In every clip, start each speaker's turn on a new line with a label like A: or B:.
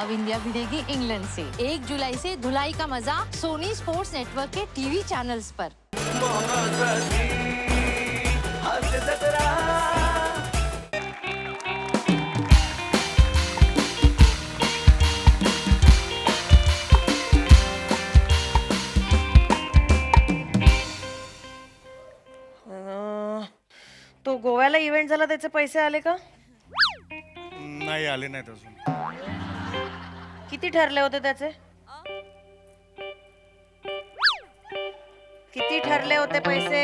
A: अब India भिड़ेगी England से। 1 जुलाई से धुलाई का मजा सोनी स्पोर्ट्स नेटवर्क के टीवी चैनल्स पर।
B: तो गोव्याला इव्हेंट झाला त्याचे पैसे आले का?
C: नाही आले नाहीत अजून.
B: किती ठरले होते त्याचे? किती ठरले होते पैसे?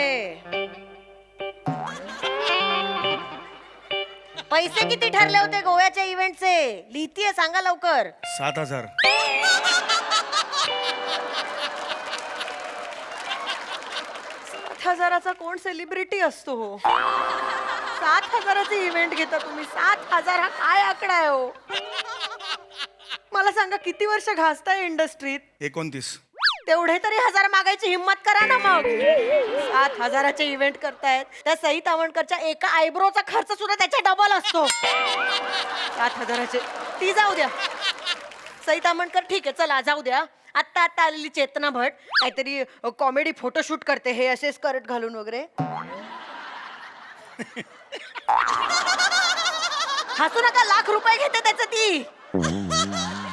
B: पैसे किती ठरले होते गोव्याच्या इव्हेंटचे? लिहितीये, सांगा लवकर.
C: 7,000.
B: हजाराचा कोण सेलिब्रिटी असतो हो? 7,000चे इव्हेंट घेता तुम्ही? 7,000 हा काय आकडा आहे हो? मला सांगा, किती वर्ष घासताय इंडस्ट्रीत?
C: 29.
B: तेवढे तरी हजार मागायची हिम्मत करा ना मग. 7,000चे इव्हेंट करतायत. त्या सई तावणकरच्या एका आयब्रोचा खर्च सुद्धा त्याच्या डबल असतो. 7,000चे ती जाऊ द्या. सई तावणकर ठीक आहे, चला जाऊ द्या. आत्ता आलेली चेतना भट काहीतरी कॉमेडी फोटोशूट करते, हे असे स्कर्ट घालून वगैरे. हसू नका, लाख रुपये घेते त्याचं ती.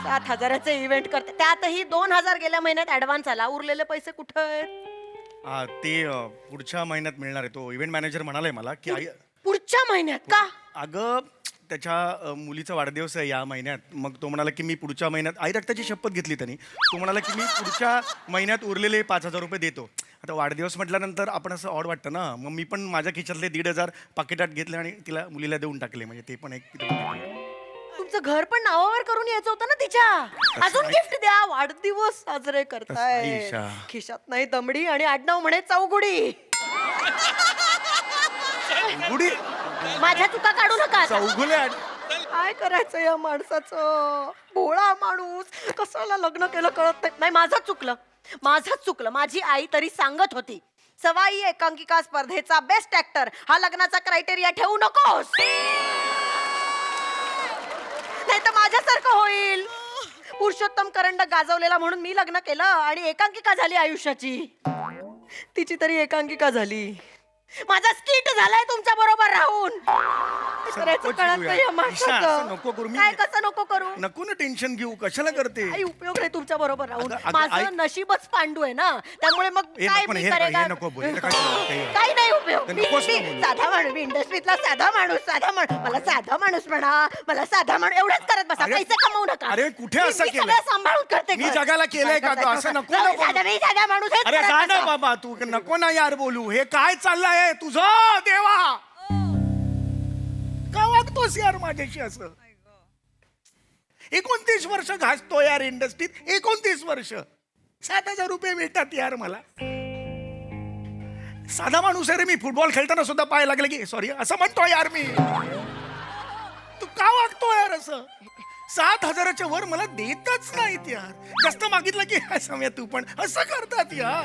B: 7,000चे इव्हेंट करते, त्यातही 2,000 गेल्या महिन्यात ऍडव्हान्स आला. उरलेले पैसे कुठे आहेत?
C: ते पुढच्या महिन्यात मिळणार आहे. तो इव्हेंट मॅनेजर म्हणालाय मला की आई.
B: पुढच्या महिन्यात का?
C: अगं त्याच्या मुलीचा वाढदिवस आहे या महिन्यात. मग तो म्हणाला की मी पुढच्या महिन्यात, आई रक्ताची शपथ घेतली त्यांनी. तो म्हणाला की मी पुढच्या महिन्यात उरलेले 5,000 रुपये देतो. आता वाढदिवस म्हटल्यानंतर आपण असं ऑड वाटतं ना. मग मी पण माझ्या खिशातले 1,500 पाकिटात घेतले आणि तिला मुलीला देऊन टाकले. म्हणजे ते पण एक
B: तुमचं घर पण नावावर करून यायचं होतं ना तिच्या. अजून गिफ्ट द्या. वाढदिवस साजरे करताय,
C: आईशा.
B: खिशात नाही दमडी आणि आडनाव म्हणे चौगुडी.
C: गुडी
B: माझ्या चुका काढू नका.
C: चौगुले.
B: काय करायचं या माणसाचं? भोळा माणूस, कशाला लग्न केलं कळत नाही. माझंच चुकलं. माझी आई तरी सांगत होती, सवाई एकांकिका स्पर्धेचा बेस्ट ऍक्टर हा लग्नाचा क्रायटेरिया ठेवू नकोस, नाही तर माझ्यासारखं होईल. पुरुषोत्तम करंड गाजवलेला म्हणून मी लग्न केलं आणि एकांकिका झाली आयुष्याची. तिची तरी एकांकिका झाली. माझा स्किट झालाय तुमच्या बरोबर राहून. करायचं कळत नाही या माणसाचं.
C: नको करू.
B: काय कसं नको करू?
C: नको ना टेन्शन घेऊ. कशाला करते?
B: काही उपयोग नाही तुमच्या बरोबर राहून.
C: अगं,
B: माझं नशीबच पांडू आहे ना, त्यामुळे मग काय मी करेगा? काही नाही उपयोग. मी साधा माणूस, मी इंडस्ट्रीतला साधा माणूस. मला साधा माणूस म्हणा, मला साधा माणूस एवढंच करत बसा. पैसे कमवू नका.
C: अरे कुठे असं केलं?
B: सगळं सांभाळून करते.
C: मी जगाला केलंय का? तू असं नको ना बोलू.
B: मी साधा माणूस हेच
C: अरे
B: करत
C: जा ना
B: बसा.
C: बाबा, तू नको ना यार बोलू. हे काय चाललंय तुझं? देवा, का वागतोस यार माझ्याशी असं? 29 वर्ष घासतो यार इंडस्ट्रीत. 29 वर्ष. 7,000 रुपये मिळतात यार मला. साधा माणूस आहे रे मी. फुटबॉल खेळताना सुद्धा पाय लागले की सॉरी असं म्हणतो यार मी. तू का वागतो यार असं? 7,000च्या वर मला देतच नाहीत यार. जास्त मागितलं की समय तू पण असं करतात यार.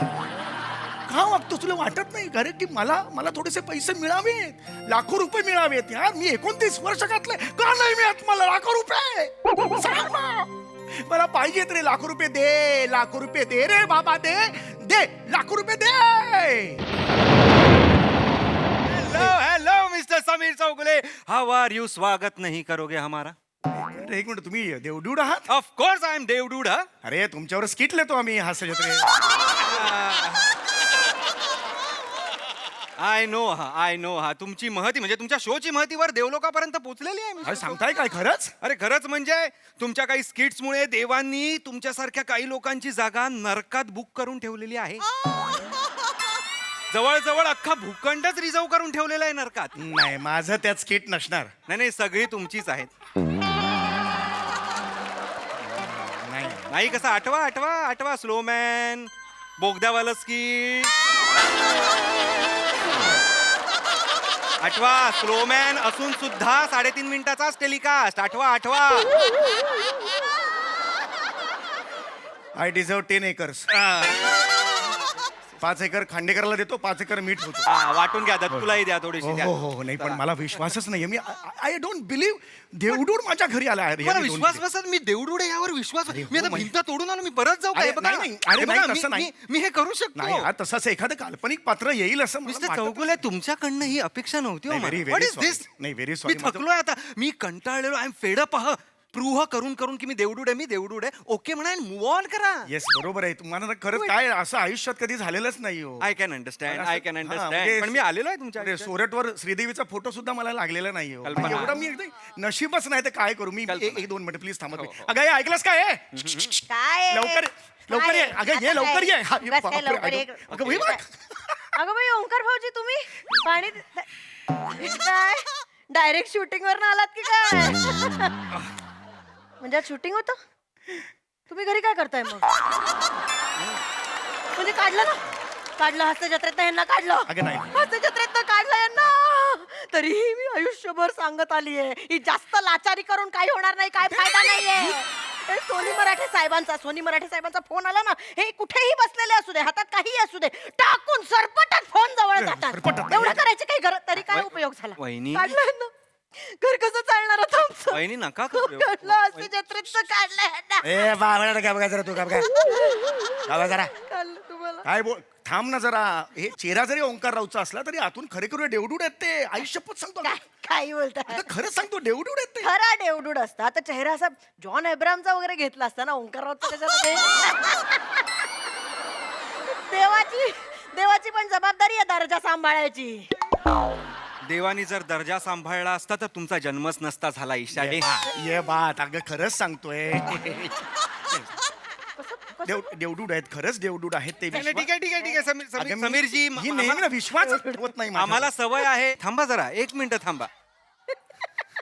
C: का वागतो? तुला वाटत नाही का रे की मला थोडेसे पैसे मिळावेत, लाखो रुपये मिळावेत यार? मी 29 वर्ष घातले, का नाही मिळत मला लाखो रुपये? सांग ना. मला पाहिजेत रे लाखो रुपये. दे लाखो रुपये, दे रे बाबा, दे लाखो रुपये दे.
D: Hello mister Sameer Chougule, how are you? स्वागत नहीं करोगे हमारा?
C: एक मिनिट, तुम्ही देवडूड आहात?
D: ऑफ कोर्स आई एम देवडूड.
C: अरे तुमच्यावर स्किट लेतो आम्ही हास्य जत्रे.
D: आय नो हा तुमची महती म्हणजे तुमच्या शोची महती वर देवलोकापर्यंत पोहोचलेली आहे.
C: अरे सांगताय काय खरंच?
D: अरे खरंच म्हणजे तुमच्या काही स्किट्समुळे देवांनी तुमच्यासारख्या काही लोकांची जागा नरकात बुक करून ठेवलेली आहे. जवळजवळ अख्खा भूखंडच रिझर्व करून ठेवलेला आहे नरकात.
C: नाही, माझं त्यात स्किट नसणार.
D: नाही सगळी तुमचीच आहेत. नाही कसं? आठवा स्लोमॅन, बोगद्यावालं स्किट. आठवा स्लोमॅन असून सुद्धा 3.5 मिनिटाचाच टेलिकास्ट. आठवा.
C: I deserve 10 acres. 5 एकर खांडेकरला देतो, 5 एकर मीठ होतो.
D: वाटून घ्या दत्तूलाही द्या थोडीशी
C: हो
D: द्या.
C: हो हो नाही पण मला विश्वासच नाहीये. मी आय डोंट बिलीव्ह देवडूड माझ्या घरी आला आहे.
D: मला विश्वास बसत मी देवडूड आहे यावर विश्वास. मी आता भिंत तोडून आलो, मी परत जाऊ
C: अरे,
D: काय बघा.
C: नाही, अरे,
D: हे बघा,
C: नाही, तसं नाही.
D: मी हे करू शकतो.
C: नाही यार, तसंच एखादं काल्पनिक पात्र येईल असं मला
D: मिस्टर
C: वाटत
D: चौगुले तुमच्याकडनं ही अपेक्षा नव्हती हो
C: नाही,
D: मला.
C: very, very
D: What is
C: sorry.
D: this?
C: नाही, very
D: मी
C: sorry. माझं-
D: थकलोय आता, मी कंटाळलेलो, I am fed up. Prove करून करून की मी देवडूड आहे, मी देवडूड आहे. ओके म्हणा, मूव ऑन करा.
C: येस बरोबर आहे. तुम्हाला ना खरंच काय असं आयुष्यात कधी झालेलंच नाही हो.
D: I can understand, I can
C: हा,
D: अंडरस्टँड.
C: म्हणजे-
D: पण मी आलेलो आहे तुमच्या
C: अरे,
D: आयुष्यात.
C: सोरठवर श्रीदेवीचा फोटो सुद्धा मला लागलेला नाही हो.
D: कल्पना.
C: एवढं मी एकदम नशीबच नाही तर काय करू मी.
D: कल्पना.
C: एक 2 मिनिट प्लीज थांबा
D: हो,
C: तुम्ही.
D: हो.
C: अगं हे ऐकलंस काय हे?
B: काय
C: लवकर लवकर ये. अगं ये लवकर ये. हा, ये
B: बस काय
C: बापरे,
B: लवकर ये.
C: अगं बाई बघ.
B: अगं बाई ओंकार भाऊजी तुम्ही पाणी काय डायरेक्ट शूटिंग वर आलात की काय? म्हणजे शूटिंग होतं. तुम्ही घरी काय करताय मग? म्हणजे काढलं ना, काढलं हस्तजत्रेत यांना काढलं.
C: अगं नाही.
B: हस्तजत्रेत काढलं यांना. तरीही मी आयुष्यभर सांगत आलीये ही जास्त लाचारी करून काही होणार नाही, काय फायदा नाहीये. हे सोनी मराठे साहेबांचा फोन आला ना, हे कुठेही बसलेले असू दे, हातात काही असू दे, टाकून सरपटत फोन जवळ जातात.
C: सरपटत.
B: एवढं करायची काही गरज तरी काय उपयोग झाला?
D: वहिनी.
B: काढलं यांना. घर कसं चालणार आता आमचं?
D: वहिनी नका करू.
B: काढलं हस्तजत्रेत काढलं यांना.
C: ए बाबा काय बघा जरा तू काय बघा जरा
B: काढलं तुम्हाला.
C: काय बोल. थांब ना जरा. हे चेहरा जरी ओंकार राऊचा असला तरी आतून खरे खरे डेवडूड आहेत ते. आयुष्यपत सांगतो
B: काय काही बोलताय?
C: आता खरंच सांगतो डेवडूड आहेत ते.
B: खरा डेवडूड असता आता चेहरा असा जॉन एब्रामचा वगैरे घेतला असता ना ओंकाररावचा कशाला देवाची पण जबाबदारी आहे दर्जा सांभाळायची.
D: देवानी जर दर्जा सांभाळला असता तर तुमचा जन्मच नसता झाला ईशाडे.
C: ये बात अगं खरंच सांगतोय. देवडूड आहेत खरंच देवडूड आहेत ते.
D: नाही, ठीक आहे ठीक आहे ठीक आहे
C: अगं, मी-
D: समीरजी
C: ही नेहमी ना विश्वास ठेवत नाही माझ्यावर.
D: आम्हाला सवय आहे. थांबा जरा 1 मिनिट थांबा.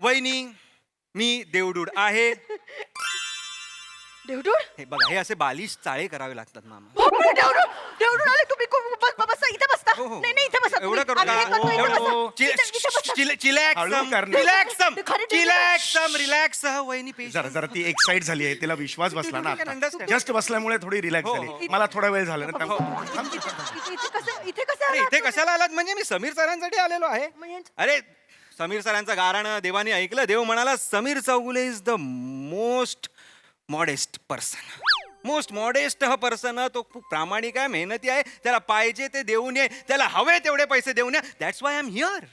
D: वहिनी मी देवडूड आहे.
B: देवडूड
D: हे बघा हे असे बालिश चाळे करावे लागतात मामा.
B: बापरे, देवडूड आले तुम्ही बसा इथे बसता.
D: हो, हो.
B: नाही इथे बसा.
D: एवढं करू
B: आम्ही हे करतो, इथे बसा. इथे बसा.
C: हळू करणार.
D: रिलॅक्स वहिनी पेश.
C: जरा ती एक साइड झाली आहे तिला विश्वास बसला ना
D: can understand.
C: जस्ट बसल्यामुळे थोडी रिलॅक्स
D: हो,
C: झाली.
D: हो.
C: मला थोडा वेळ झाला ना
D: हो.
B: इथे कसं
D: अरे इथे कशाला आलात? म्हणजे मी समीर सरांसाठी आलेलो आहे.
B: म्हणजे-
D: अरे समीर सरांचं गाणं देवाने ऐकलं. देव म्हणाला Sameer Chougule is the most modest person. तो खूप प्रामाणिक आहे, मेहनती आहे. त्याला पाहिजे ते देऊन ये, त्याला हवे तेवढे पैसे देऊन ये. That's why I am here.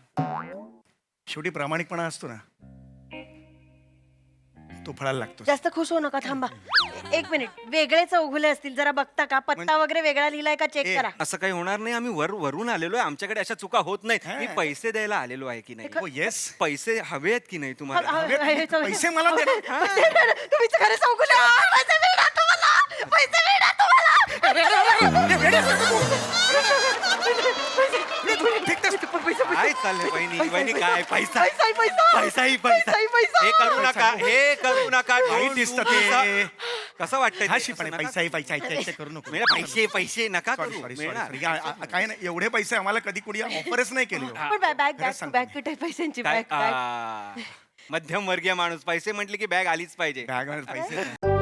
C: शेवटी प्रामाणिकपणा असतो ना तो फळायला लागतो.
B: जास्त खुश होऊ नका थांबा. 1 मिनिट वेगळे चौघुले असतील जरा बघता का? पत्ता वगैरे वेगळा लिहिलाय का चेक करा.
D: असं काही होणार नाही. आम्ही वरून आलेलो आहे. आमच्याकडे अशा चुका होत नाहीत. मी पैसे द्यायला आलेलो आहे की नाही?
C: हो येस
D: पैसे हवे आहेत की नाही तुम्हाला?
C: पैसे मला दे ना.
B: तुम्ही खरे चौघुले आहात. पैसे मिळणार तुम्हाला. पैसे मिळणार तुम्हाला.
D: काय चाललंय वहिनी? वहिनी काय पैसा
B: पैसा
D: पैसाही पैसा. हे करू नका, हे करू नका.
C: काही
D: Don't
C: दिसतं
D: do this.
C: ते.
D: कसं वाटतंय?
C: हा
D: ते?
C: शिपणे
D: असं नका
C: पैसा इथे करू नको.
D: पैसे नका
C: सॉरी
D: करू.
C: सॉरी
D: मिळणार.
C: सॉरी काय नाही एवढे पैसे आम्हाला कधी कुणी ऑफरच नाही केले हो.
B: पण बॅग
C: खरंच सांगतो.
B: बॅग कुठे पैशांची
D: काय
B: बॅग
D: मध्यमवर्गीय माणूस पैसे म्हटले की बॅग आलीच पाहिजे.
C: बॅग पैसे